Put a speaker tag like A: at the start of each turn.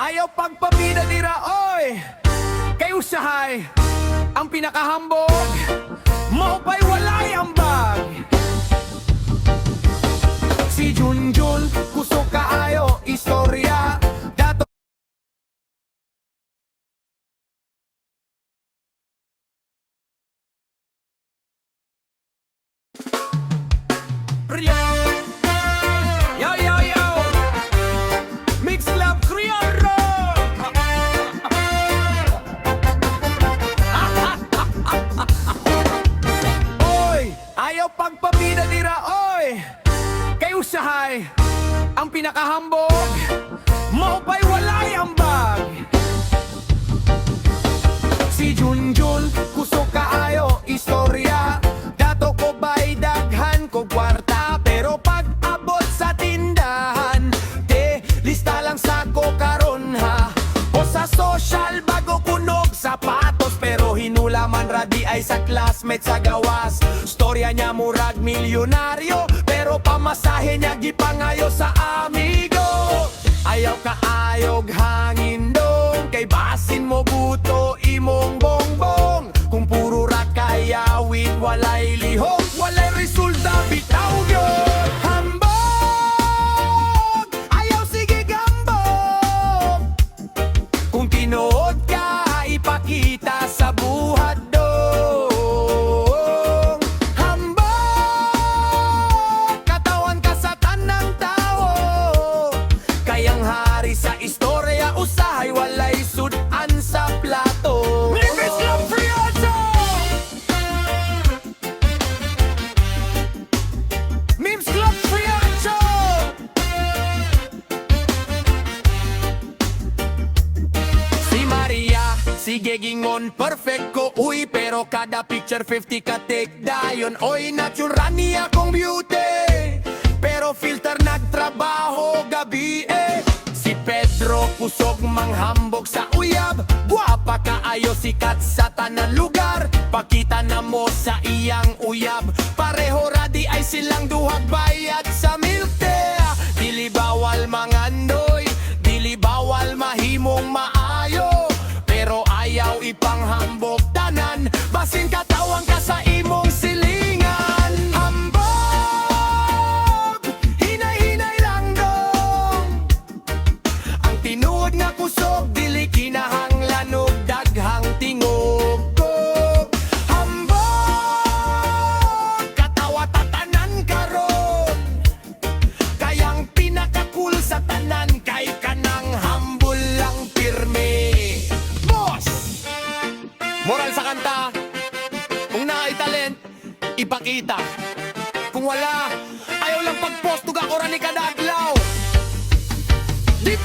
A: Ayaw pagpabida dira, oy! Kay usahay ang pinakahambog, maupay walay ambag. Si Junjun, kusog kaayo, istorya. Dato Yo, yo, yo! Mix Love Criollo! Oy! Ayaw pagpabida dira, oy! Kay usahay ang pinakahambog, maupay walay ambag. Si Junjun, kusog kaayo, istorya. Dato ko ba'y daghan ko kwarta, pero pag abot sa tindahan, lista lang sa ko karon ha. O sa social bago kunog sapatos, pero hinulaman radi ay sa classmate sa gawas. Storya niya murag milyonaryo, pero pamasahe niya gipangayo sa amigo. Ayaw kaayog hangin dong, kay basin mo buto imong bongbong. Kung puro rakayawid walay lihok, walay resulta bitaw yun. Hambog, ayaw sige gambog. Kung tinuod ka, ipakita sa buhat dong. Hambog, katawan ka sa tanang tao. Kayang hari sa istorya, usahay walay sudan sa plato. Miss Love Criollo! Mims Love Criollo! Si Maria, sige gingon perfect ko uy, pero kada picture 50 ka take dayon. Oy, natural niya kong beauty, pero filter nagtrabaho gabi Si Pedro kusog manghambog sa uyab, guwapa kaayo sikat sa tanan lugar. Pakita na mo sa iyang uyab, pareho radi ay silang duhag bayad sa milte. Dili bawal mangandoy, dili bawal mahimong maayo, pero ayaw ipanghambog tanan, basin katawang ka sa imong silingan. Hambog, hinay-hinay lang dong. Ang tinuod nga kusog, dili kinahanglan og daghang tingog ko. Hambog, katawa tatanan karon, kayang pinaka-cool sa tanan, kay kanang humble lang pirme. Boss! Moral sa kanta, kung talent, ipakita. Kung wala, ayaw lang pag-post, tuga ko ra ni kada adlaw. Di